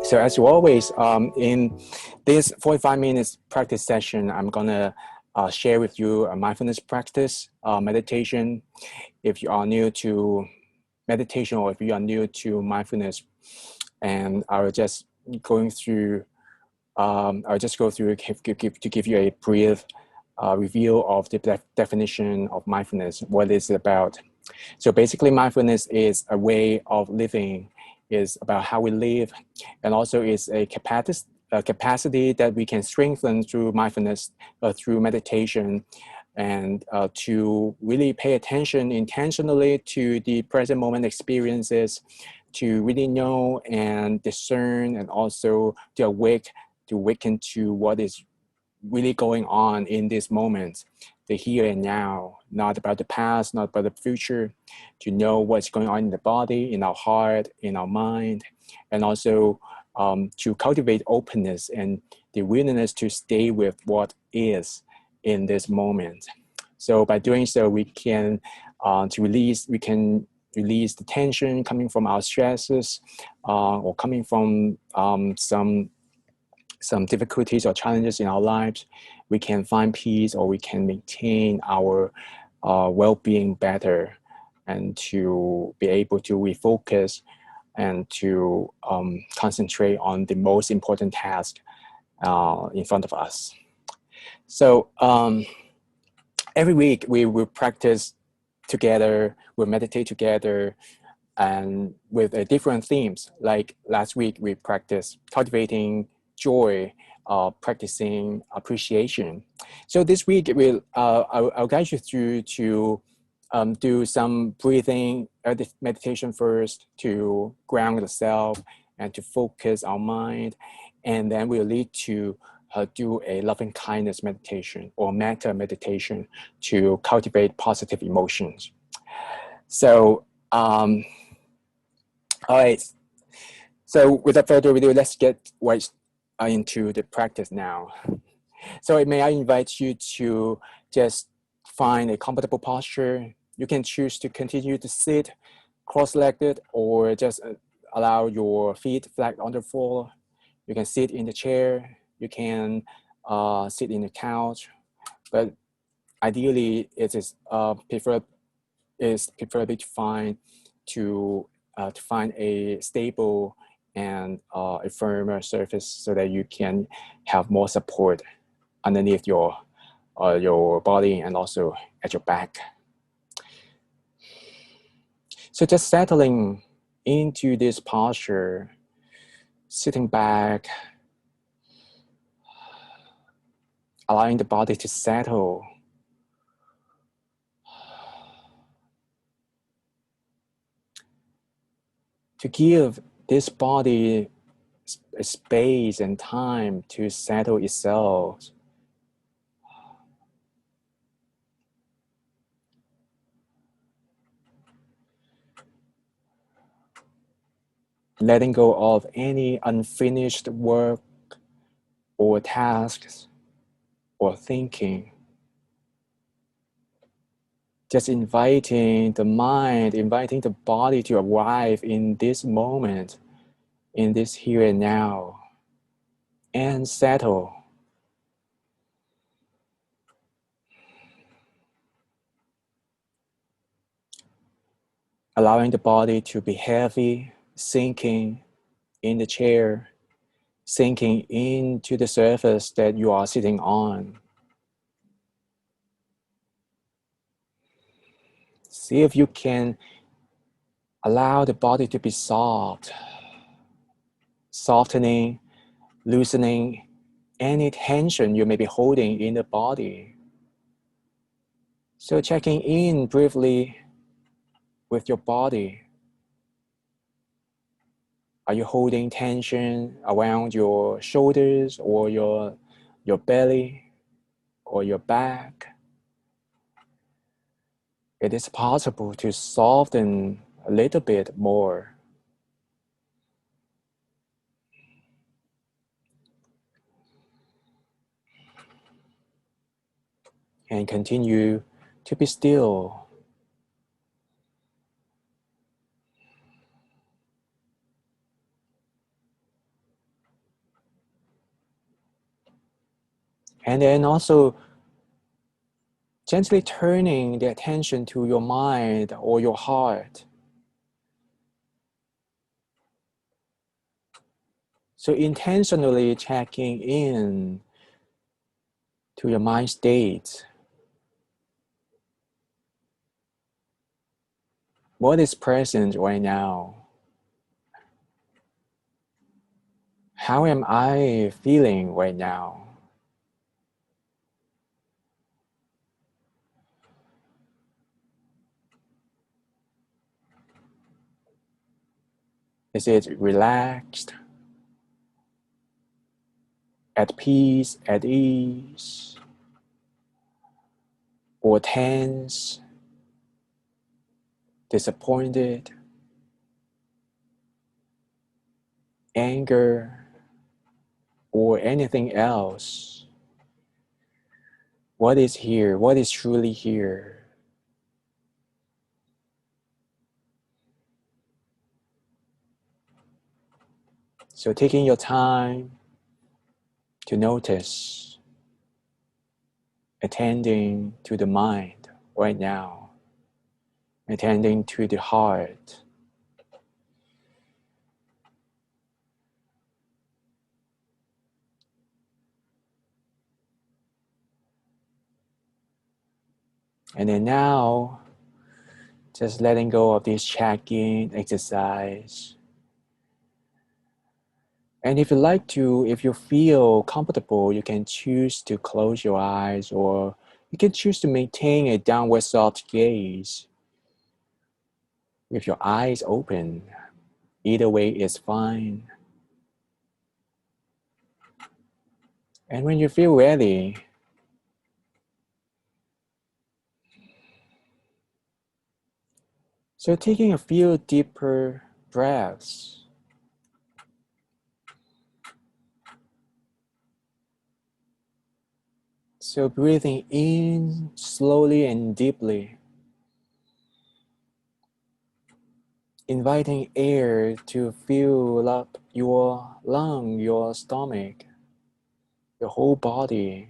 So as always, in this 45 minutes practice session, I'm gonna share with you a mindfulness practice, meditation. If you are new to meditation or if you are new to mindfulness, and I'll just go through to give you a brief review of the definition of mindfulness, what it's about. So basically, mindfulness is a way of living, is about how we live, and also is a capacity that we can strengthen through mindfulness, through meditation, and to really pay attention intentionally to the present moment experiences, to really know and discern, and also to awaken to what is really going on in this moment, the here and now, not about the past, not about the future, to know what's going on in the body, in our heart, in our mind, and also to cultivate openness and the willingness to stay with what is in this moment. So by doing so, we can release the tension coming from our stresses or coming from some difficulties or challenges in our lives. We can find peace, or we can maintain our well-being better, and to be able to refocus and to concentrate on the most important task in front of us. So every week we will practice together, we'll meditate together, and with different themes. Like last week we practiced cultivating joy, practicing appreciation. So this week I'll guide you through to do some breathing meditation first, to ground yourself and to focus our mind, and then we'll lead to do a loving kindness meditation or Mētta meditation to cultivate positive emotions. So all right, so without further ado, let's get right into the practice now. So may I invite you to just find a comfortable posture. You can choose to continue to sit cross-legged, or just allow your feet flat on the floor. You can sit in the chair. You can sit in the couch, but ideally it is preferably to find a stable and a firmer surface, so that you can have more support underneath your body and also at your back. So just settling into this posture, sitting back, allowing the body to settle. To give this body a space and time to settle itself. Letting go of any unfinished work or tasks or thinking. Just inviting the mind, inviting the body to arrive in this moment, in this here and now, and settle. Allowing the body to be heavy, sinking in the chair, sinking into the surface that you are sitting on. See if you can allow the body to be soft, softening, loosening any tension you may be holding in the body. So checking in briefly with your body. Are you holding tension around your shoulders or your belly or your back? It is possible to soften a little bit more. And continue to be still. And then also gently turning the attention to your mind or your heart. So intentionally checking in to your mind state. What is present right now? How am I feeling right now? Is it relaxed, at peace, at ease, or tense, disappointed, anger, or anything else? What is here? What is truly here? So taking your time to notice, attending to the mind right now, attending to the heart. And then now, just letting go of this check-in exercise. And if you like to, if you feel comfortable, you can choose to close your eyes, or you can choose to maintain a downward soft gaze with your eyes open. Either way is fine. And when you feel ready, so taking a few deeper breaths. So breathing in slowly and deeply, inviting air to fill up your lung, your stomach, your whole body.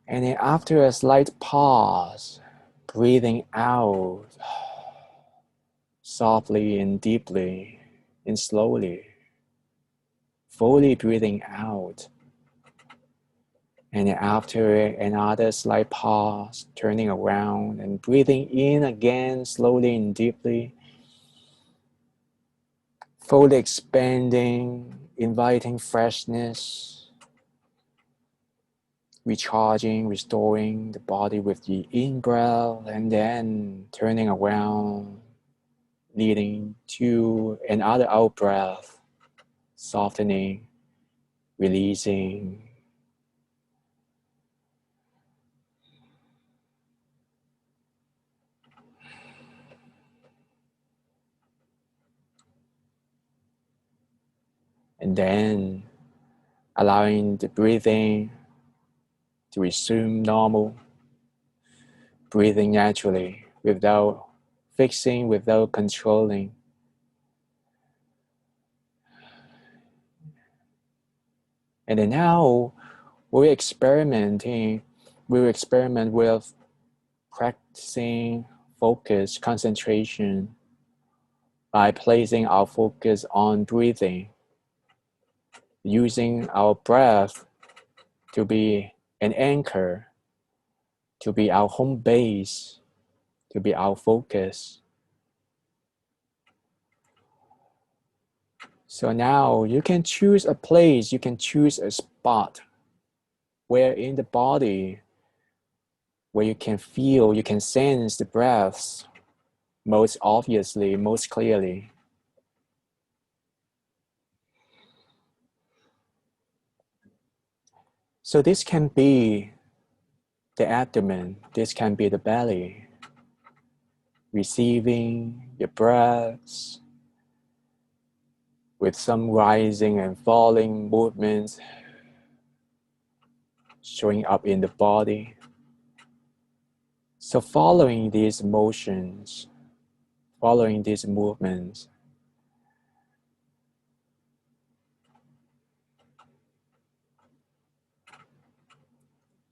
And then after a slight pause, breathing out softly and deeply and slowly, fully breathing out. And then after another slight pause, turning around and breathing in again slowly and deeply, fully expanding, inviting freshness, recharging, restoring the body with the in-breath, and then turning around, leading to another out-breath, softening, releasing. And then allowing the breathing to resume normal, breathing naturally without fixing, without controlling. And then now we'll experiment with practicing focus, concentration by placing our focus on breathing, using our breath to be an anchor, to be our home base, to be our focus. So now you can choose a place, you can choose a spot where in the body, where you can feel, you can sense the breaths most obviously, most clearly. So this can be the abdomen, this can be the belly, receiving your breaths with some rising and falling movements showing up in the body. So following these motions, following these movements,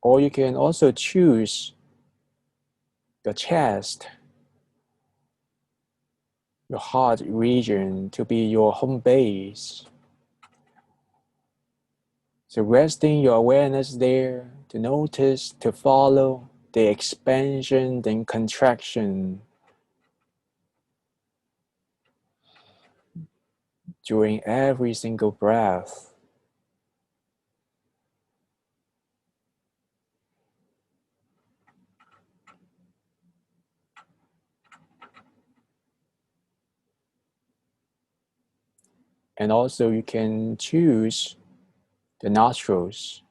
Or you can also choose your chest, your heart region to be your home base. So resting your awareness there to notice, to follow the expansion and contraction during every single breath. And also you can choose the nostrils,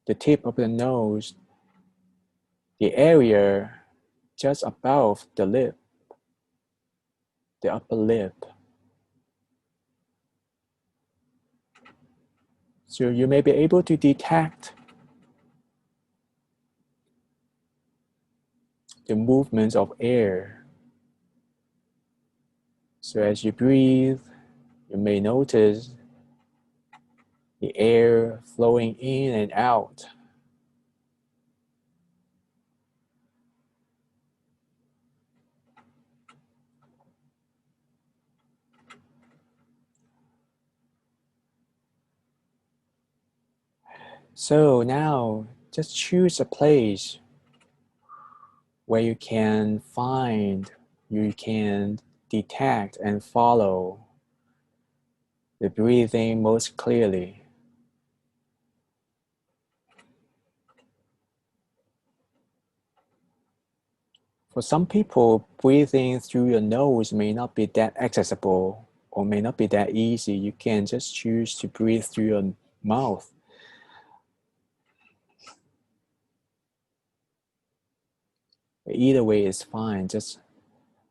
the tip of the nose, the area just above the lip, the upper lip. So you may be able to detect the movements of air. So as you breathe, you may notice the air flowing in and out. So now just choose a place where you can find, you can detect and follow the breathing most clearly. For some people, breathing through your nose may not be that accessible or may not be that easy. You can just choose to breathe through your mouth. Either way is fine. Just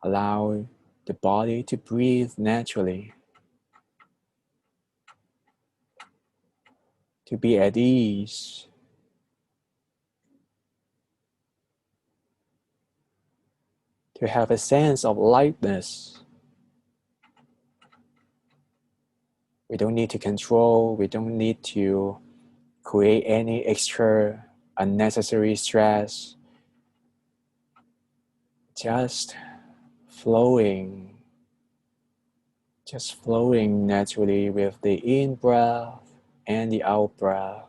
allow the body to breathe naturally, to be at ease. To have a sense of lightness. We don't need to control, we don't need to create any extra unnecessary stress. Just flowing naturally with the in-breath and the out-breath.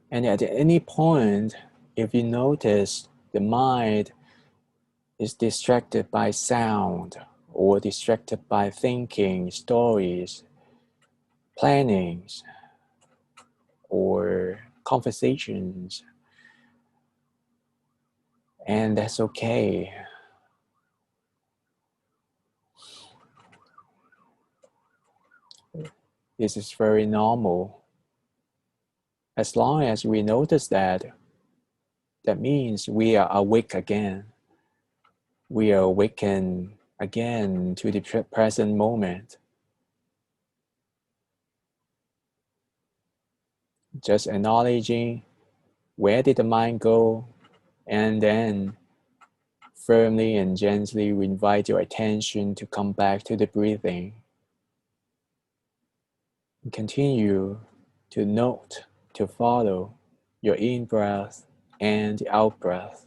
And at any point, if you notice the mind is distracted by sound or distracted by thinking, stories, plannings, or conversations, and that's okay. This is very normal. As long as we notice that, that means we are awake again. We are awakened again to the present moment. Just acknowledging where did the mind go, and then firmly and gently invite your attention to come back to the breathing. And continue to note, to follow your in-breath and the out-breath.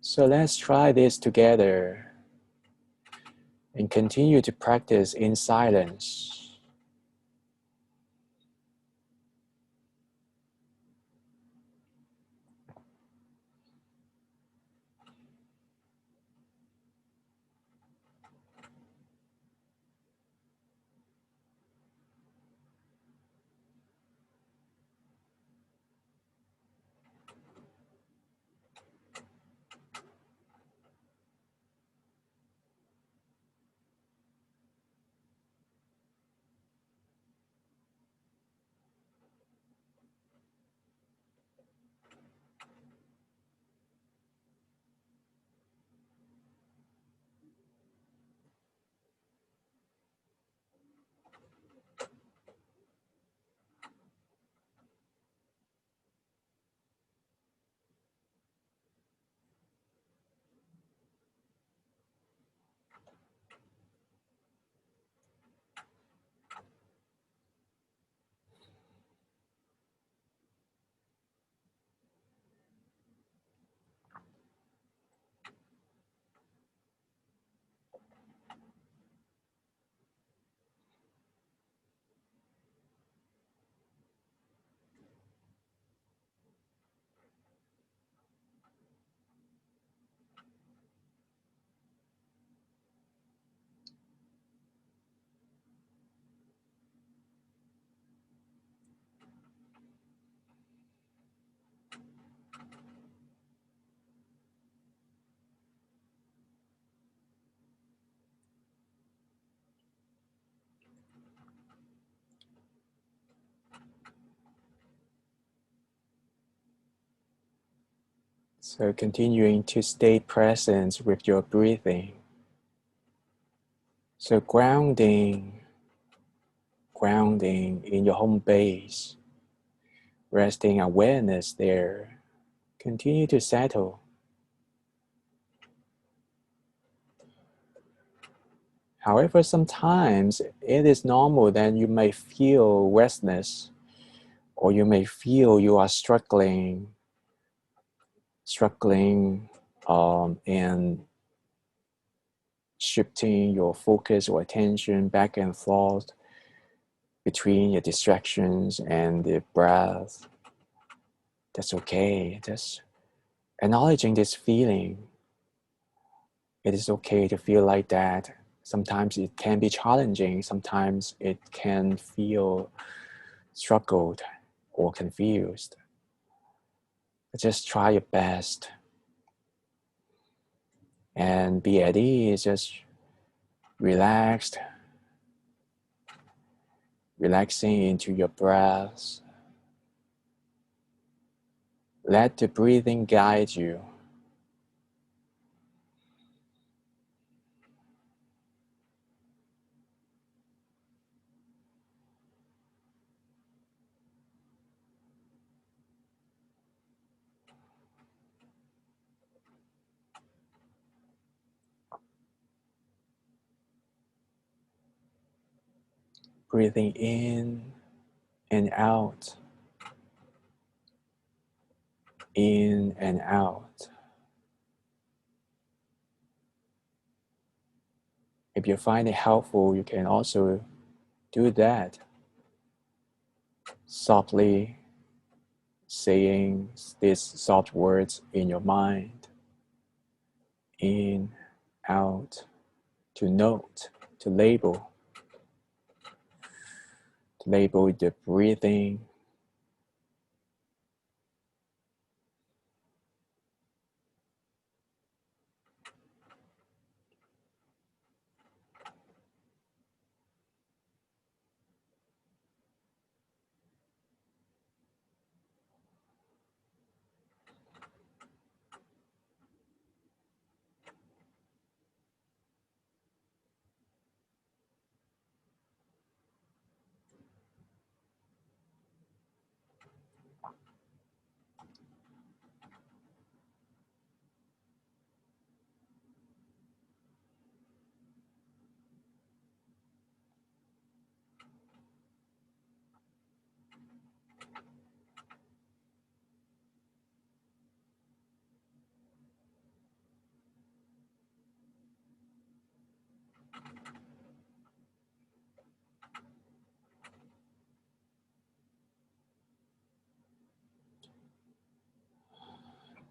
So let's try this together and continue to practice in silence. So continuing to stay present with your breathing. So grounding in your home base, resting awareness there. Continue to settle. However, sometimes it is normal that you may feel restless, or you may feel you are struggling and shifting your focus or attention back and forth between your distractions and the breath. That's okay. Just acknowledging this feeling. It is okay to feel like that. Sometimes it can be challenging. Sometimes it can feel struggled or confused. But just try your best and be at ease. Just relaxing into your breath. Let the breathing guide you. Breathing in and out. In and out. If you find it helpful, you can also do that. Softly saying these soft words in your mind. In, out, to note, to label the breathing.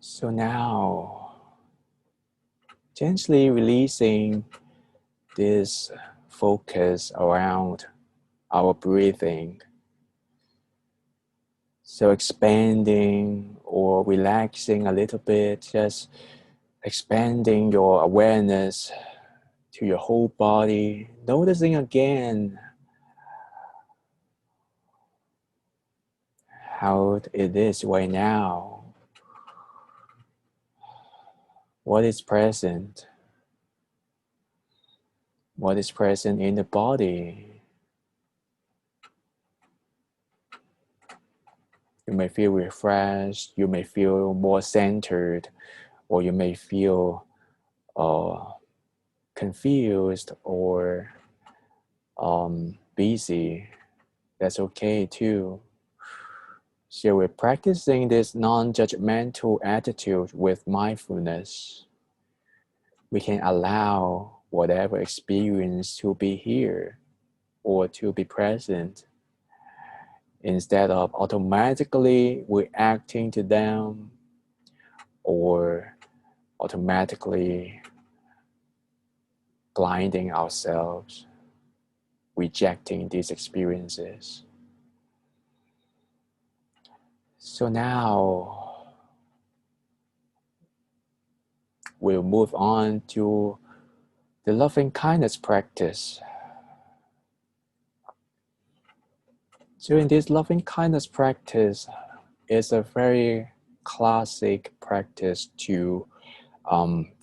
So now, gently releasing this focus around our breathing. So expanding or relaxing a little bit, just expanding your awareness to your whole body, noticing again how it is right now. What is present? What is present in the body? You may feel refreshed, you may feel more centered, or you may feel confused or busy. That's okay too. So we're practicing this non-judgmental attitude with mindfulness. We can allow whatever experience to be here or to be present instead of automatically reacting to them or automatically blinding ourselves, rejecting these experiences. So now we'll move on to the loving kindness practice. So in this loving kindness practice, it's a very classic practice to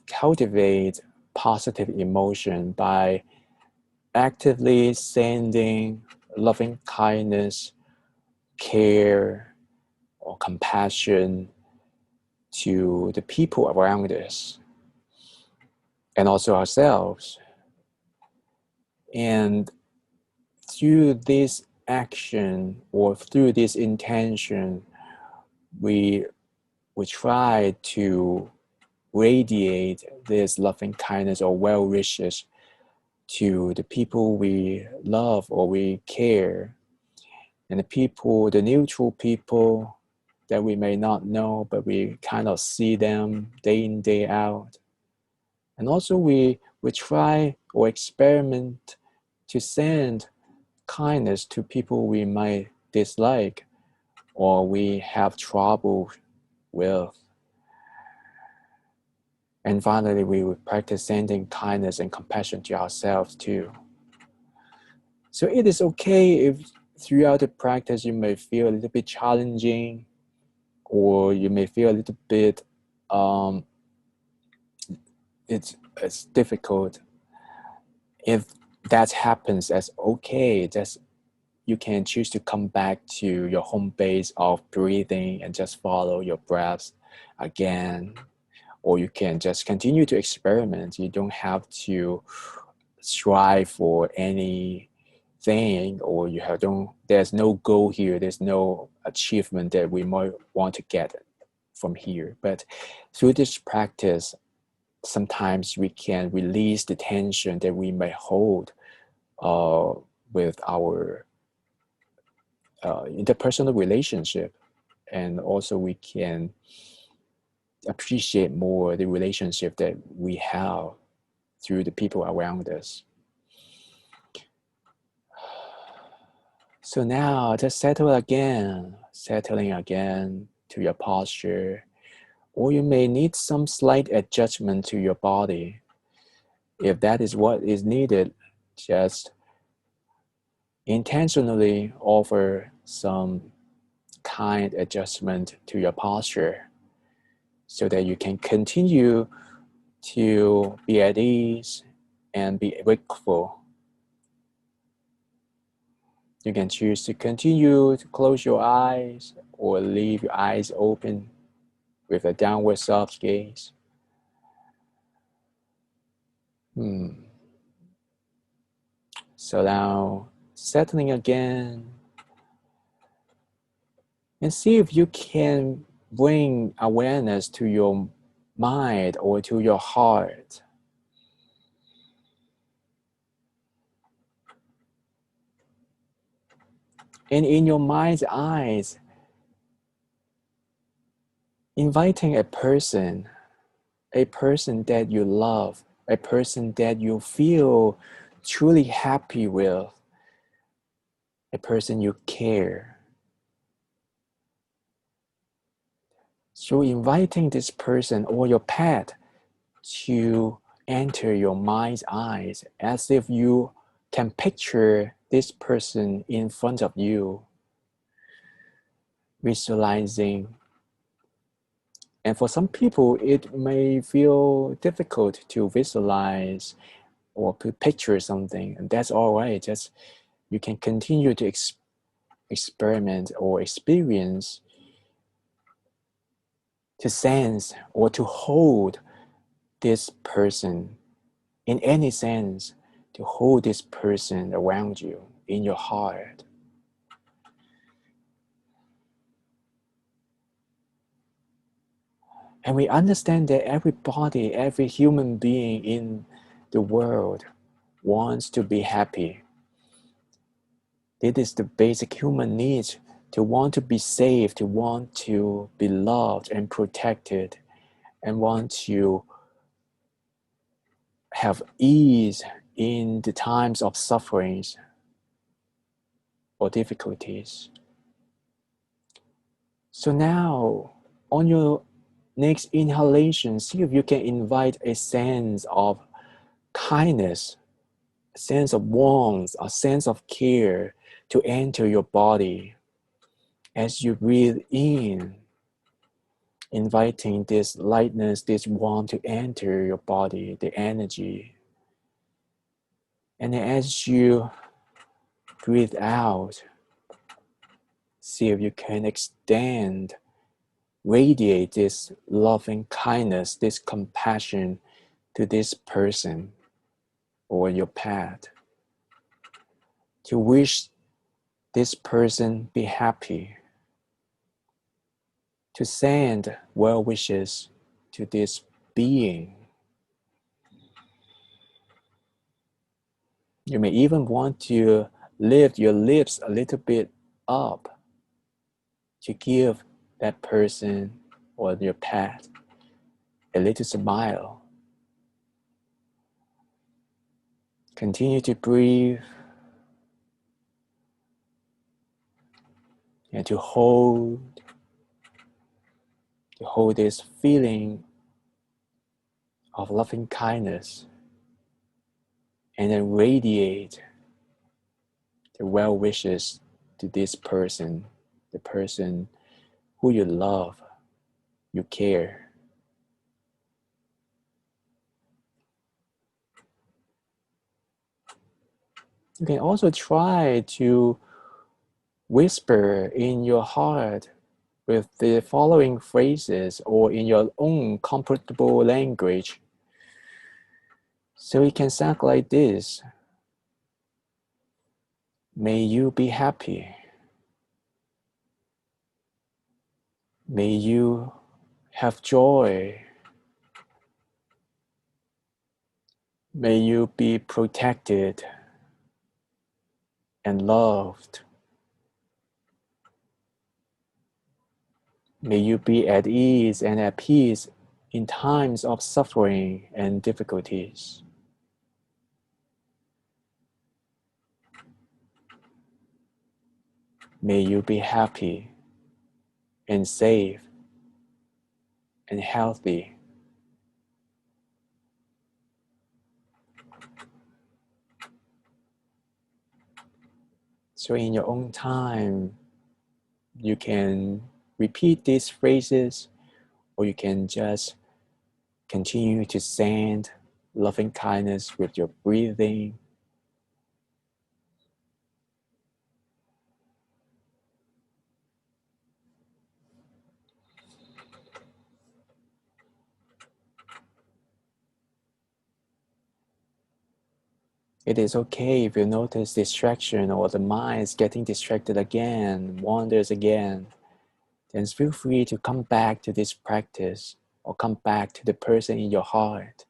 cultivate positive emotion by actively sending loving kindness, care, or compassion to the people around us and also ourselves. And through this action or through this intention, we try to radiate this loving kindness or well wishes to the people we love or we care, and the neutral people that we may not know, but we kind of see them day in, day out. And also we try or experiment to send kindness to people we might dislike or we have trouble with. And finally, we would practice sending kindness and compassion to ourselves too. So it is okay if throughout the practice you may feel a little bit challenging, or you may feel a little bit it's difficult. If that happens, that's okay. You can choose to come back to your home base of breathing and just follow your breaths again. Or you can just continue to experiment. You don't have to strive for anything, or there's no goal here. There's no achievement that we might want to get from here. But through this practice, sometimes we can release the tension that we may hold with our interpersonal relationship, and also we can appreciate more the relationship that we have through the people around us. So now just settling again to your posture, or you may need some slight adjustment to your body. If that is what is needed, just intentionally offer some kind adjustment to your posture so that you can continue to be at ease and be wakeful. You can choose to continue to close your eyes or leave your eyes open with a downward soft gaze. So now settling again, and see if you can bring awareness to your mind or to your heart. And in your mind's eyes, inviting a person that you love, a person that you feel truly happy with, a person you care. So inviting this person or your pet to enter your mind's eyes as if you can picture this person in front of you, visualizing. And for some people, it may feel difficult to visualize or to picture something, and that's all right. Just you can continue to experiment or experience, to sense or to hold this person in any sense, to hold this person around you in your heart. And we understand that everybody, every human being in the world wants to be happy. It is the basic human needs, to want to be safe, to want to be loved and protected, and want to have ease in the times of sufferings or difficulties. So now, on your next inhalation, see if you can invite a sense of kindness, a sense of warmth, a sense of care to enter your body as you breathe in. inviting this lightness, this warmth to enter your body, the energy. And as you breathe out, see if you can extend, radiate this loving kindness, this compassion to this person or your pet, to wish this person be happy, to send well wishes to this being. You may even want to lift your lips a little bit up to give that person or your pet a little smile. Continue to breathe and to hold this feeling of loving kindness, and then radiate the well wishes to this person, the person who you love, you care. You can also try to whisper in your heart with the following phrases or in your own comfortable language. So it can sound like this. May you be happy. May you have joy. May you be protected and loved. May you be at ease and at peace in times of suffering and difficulties. May you be happy and safe and healthy. So in your own time, you can repeat these phrases, or you can just continue to send loving kindness with your breathing. It is okay if you notice distraction or the mind is getting distracted again, wanders again. Then feel free to come back to this practice, or come back to the person in your heart,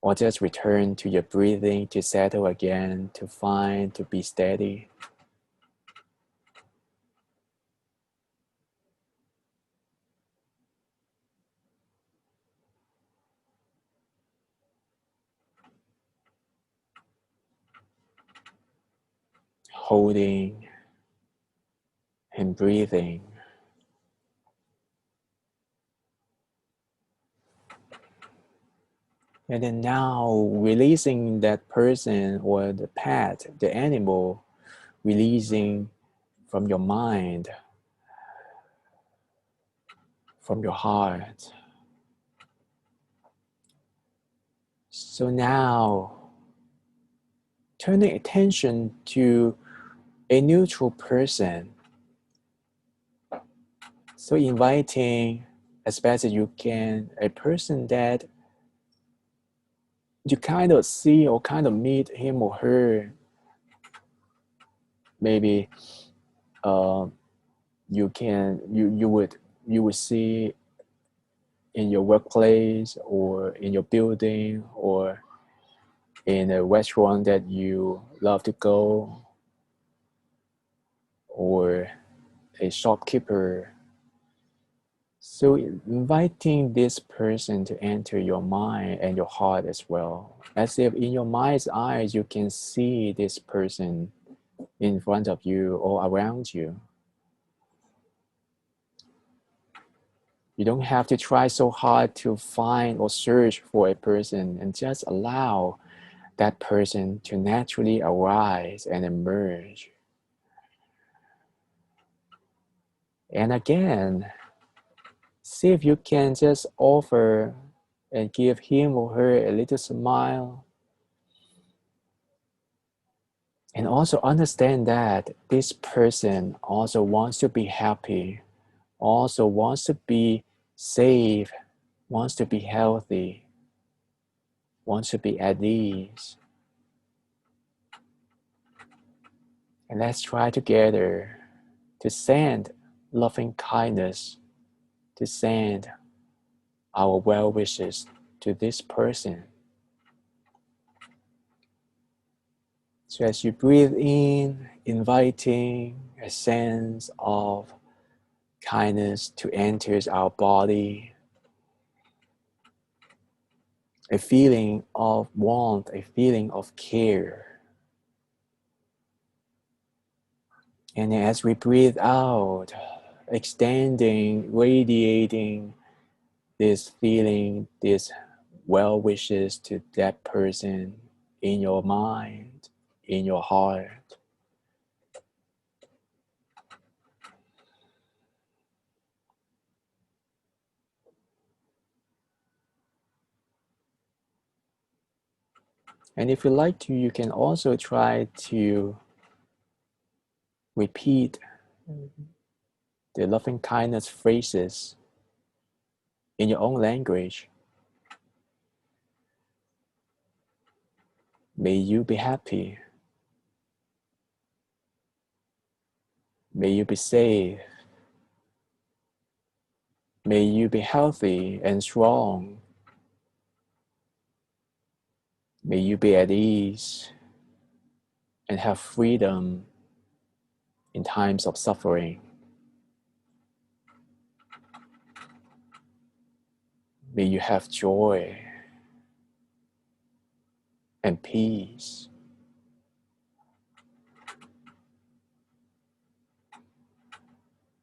or just return to your breathing to settle again, to be steady. Holding and breathing. And then now releasing that person or the pet, the animal, releasing from your mind, from your heart. So now, turning attention to a neutral person. So inviting, as best as you can, a person that you kind of see or kind of meet him or her. Maybe you would see in your workplace or in your building or in a restaurant that you love to go, or a shopkeeper. So inviting this person to enter your mind and your heart as well, as if in your mind's eyes you can see this person in front of you or around you. You don't have to try so hard to find or search for a person, and just allow that person to naturally arise and emerge. And again, See if you can just offer and give him or her a little smile. And also understand that this person also wants to be happy, also wants to be safe, wants to be healthy, wants to be at ease. And let's try together to send loving kindness, to send our well wishes to this person. So as you breathe in, inviting a sense of kindness to enter our body, a feeling of warmth, a feeling of care. And as we breathe out, extending, radiating this feeling, this well wishes to that person in your mind, in your heart. And if you like to, you can also try to repeat the loving kindness phrases in your own language. May you be happy. May you be safe. May you be healthy and strong. May you be at ease and have freedom in times of suffering. May you have joy and peace.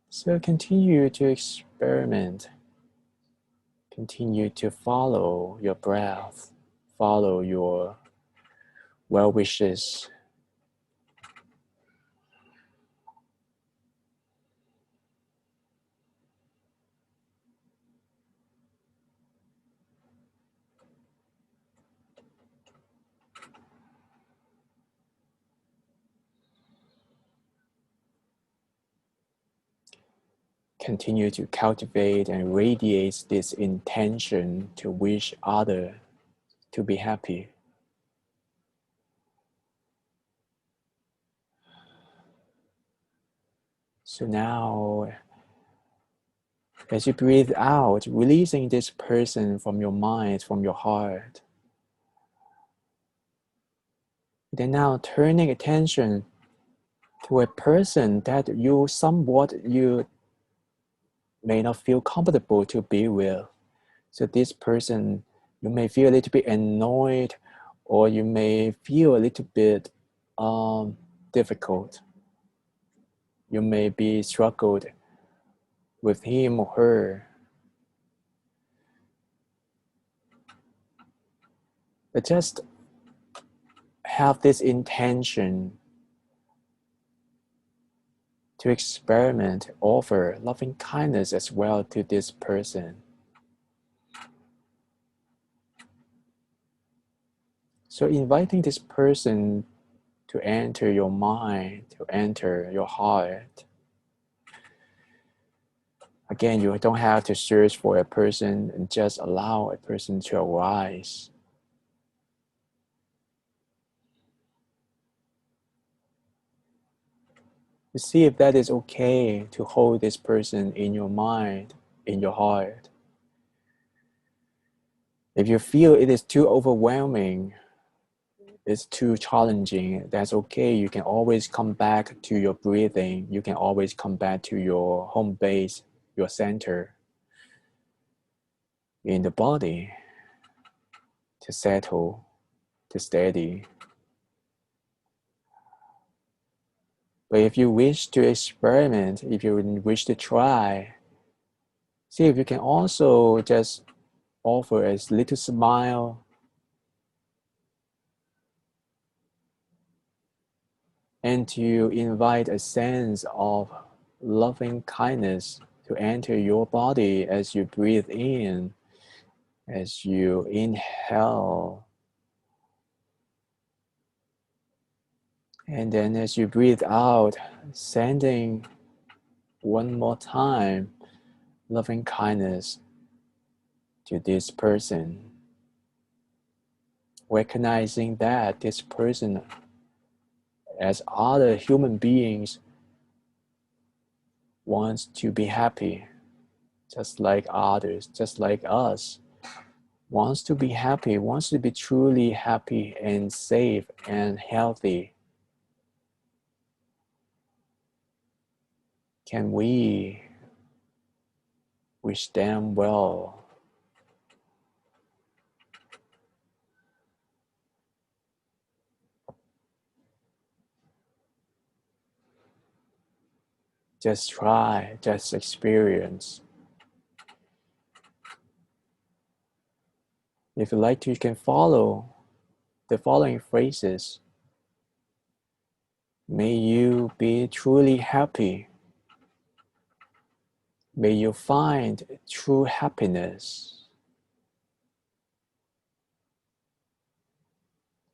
So continue to experiment. Continue to follow your breath, follow your well wishes. Continue to cultivate and radiate this intention to wish others to be happy. So now, as you breathe out, releasing this person from your mind, from your heart. Then now turning attention to a person that you may not feel comfortable to be with. So this person, you may feel a little bit annoyed, or you may feel a little bit difficult. You may be struggled with him or her. But just have this intention to experiment, offer loving kindness as well to this person. So inviting this person to enter your mind, to enter your heart. Again, you don't have to search for a person, and just allow a person to arise. To see if that is okay to hold this person in your mind, in your heart. If you feel it is too overwhelming, it's too challenging, that's okay. You can always come back to your breathing. You can always come back to your home base, your center in the body to settle, to steady. But if you wish to experiment, if you wish to try, see if you can also just offer a little smile and to invite a sense of loving kindness to enter your body as you breathe in, as you inhale. And then as you breathe out, sending one more time loving kindness to this person, recognizing that this person, as other human beings, wants to be happy, just like others, just like us, wants to be happy, wants to be truly happy and safe and healthy. Can we wish them well? Just try, just experience. If you like to, you can follow the following phrases. May you be truly happy. May you find true happiness.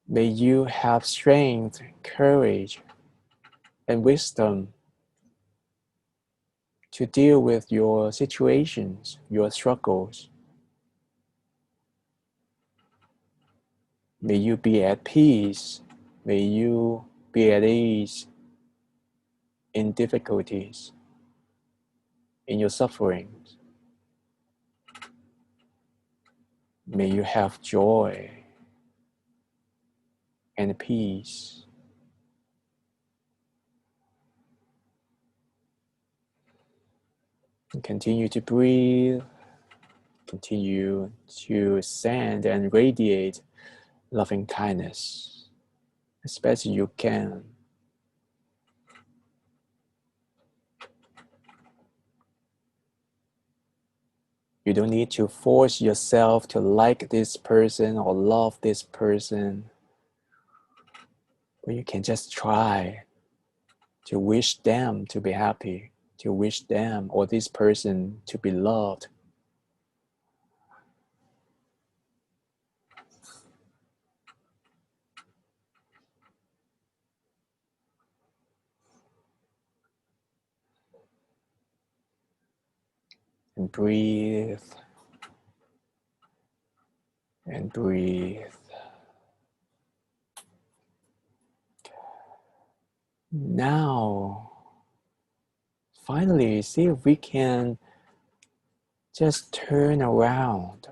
May you have strength, courage, and wisdom to deal with your situations, your struggles. May you be at peace. May you be at ease in difficulties, in your sufferings. May you have joy and peace. And continue to breathe. Continue to send and radiate loving kindness as best as you can. You don't need to force yourself to like this person or love this person. But you can just try to wish them to be happy, to wish them or this person to be loved. And breathe. And breathe. Now, finally, see if we can just turn around,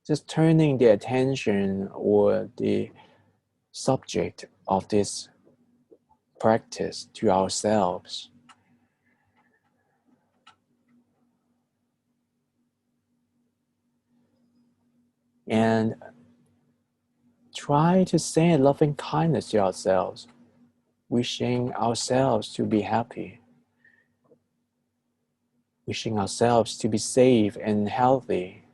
just turning the attention or the subject of this practice to ourselves. And try to send loving kindness to ourselves, wishing ourselves to be happy, wishing ourselves to be safe and healthy,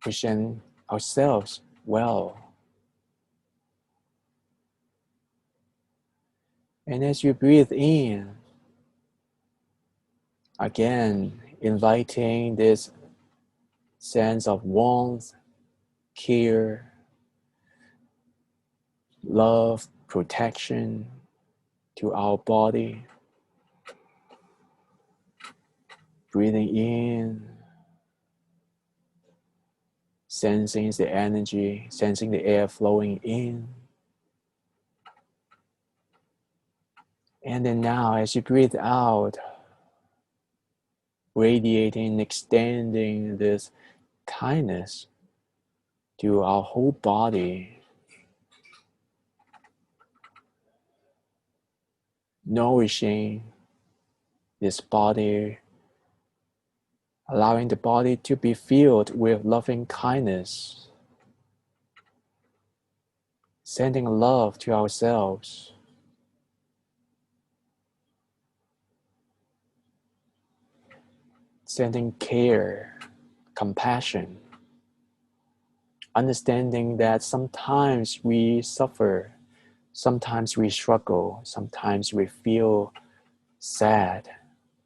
wishing ourselves well. And as you breathe in, again, inviting this sense of warmth, care, love, protection to our body. Breathing in, sensing the energy, sensing the air flowing in. And then now, as you breathe out, radiating, extending this kindness to our whole body, nourishing this body, allowing the body to be filled with loving kindness, sending love to ourselves, sending care, compassion, understanding that sometimes we suffer, sometimes we struggle, sometimes we feel sad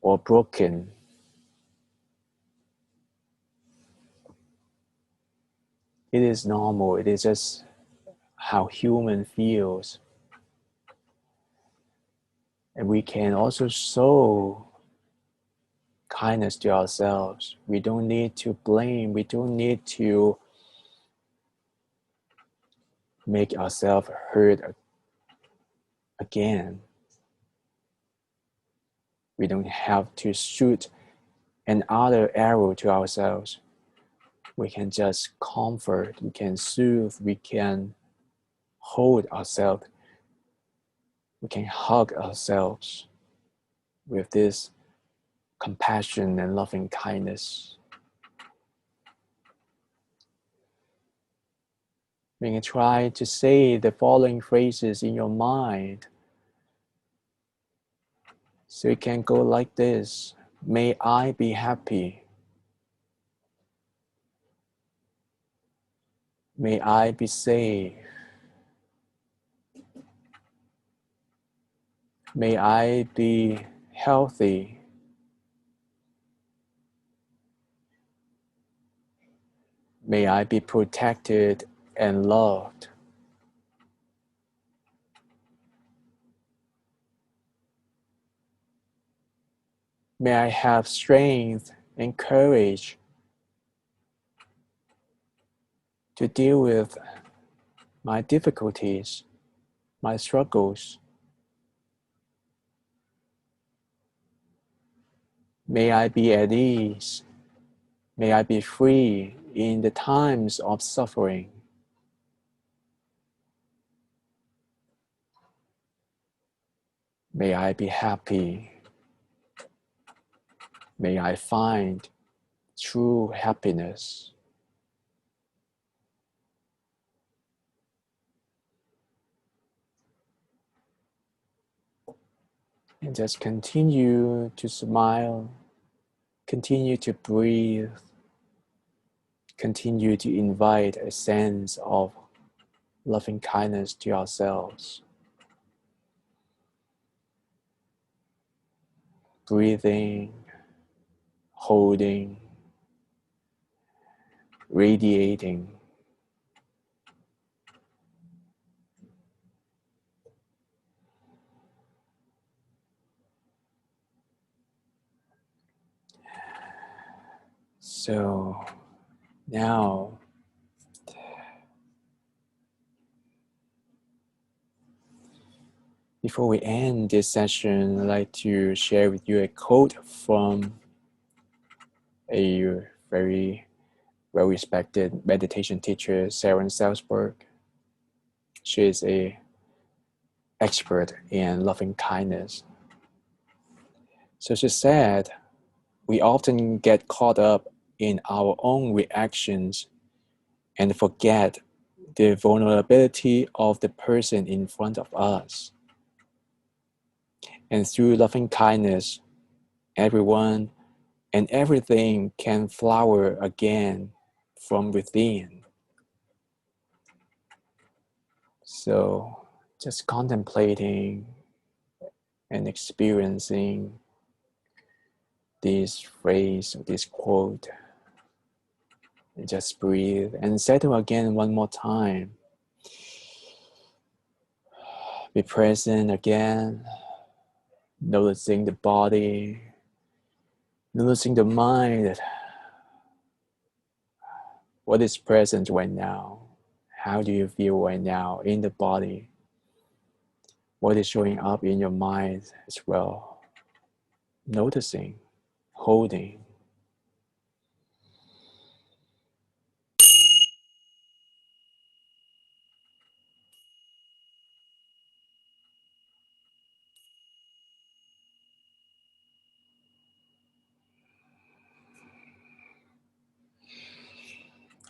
or broken. It is normal. It is just how human feels. And we can also show kindness to ourselves. We don't need to blame. We don't need to make ourselves hurt again. We don't have to shoot another arrow to ourselves. We can just comfort, we can soothe, we can hold ourselves, we can hug ourselves with this compassion and loving kindness. We can try to say the following phrases in your mind. So it can go like this: may I be happy. May I be safe. May I be healthy. May I be protected and loved. May I have strength and courage to deal with my difficulties, my struggles. May I be at ease. May I be free in the times of suffering. May I be happy. May I find true happiness. And just continue to smile, continue to breathe, continue to invite a sense of loving kindness to ourselves. Breathing, holding, radiating. So now, before we end this session, I'd like to share with you a quote from a very well-respected meditation teacher, Sharon Salzberg. She is an expert in loving kindness. So she said, we often get caught up in our own reactions and forget the vulnerability of the person in front of us. And through loving kindness, everyone and everything can flower again from within. So just contemplating and experiencing this phrase, this quote, and just breathe and settle again one more time. Be present again, noticing the body, noticing the mind. What is present right now? How do you feel right now in the body? What is showing up in your mind as well? Noticing, holding.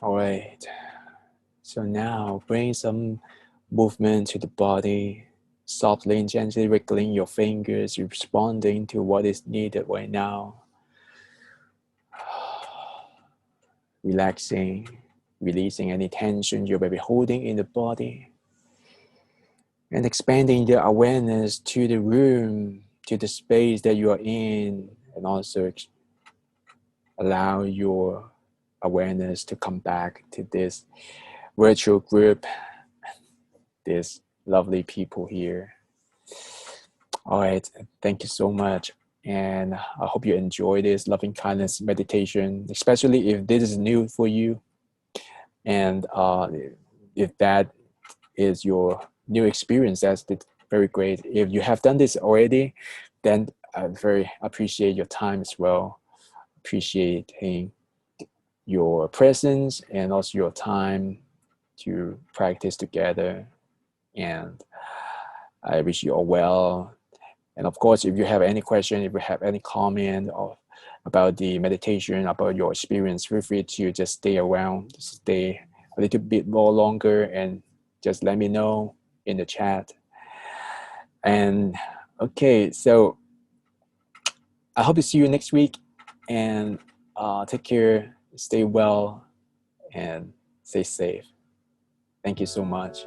All right. So now bring some movement to the body, softly and gently wriggling your fingers, responding to what is needed right now. Relaxing, releasing any tension you may be holding in the body. And expanding the awareness to the room to the space that you are in, and also allow your awareness to come back to this virtual group, these lovely people here. All right, thank you so much. And I hope you enjoy this loving kindness meditation, especially if this is new for you. And if that is your new experience, that's very great. If you have done this already, then I very appreciate your time as well. Appreciating your presence and also your time to practice together. And I wish you all well. And of course, if you have any question, if you have any comment about the meditation, about your experience, feel free to just stay around, stay a little bit more longer, and just let me know in the chat. And okay, so I hope to see you next week, and take care, stay well, and stay safe. Thank you so much.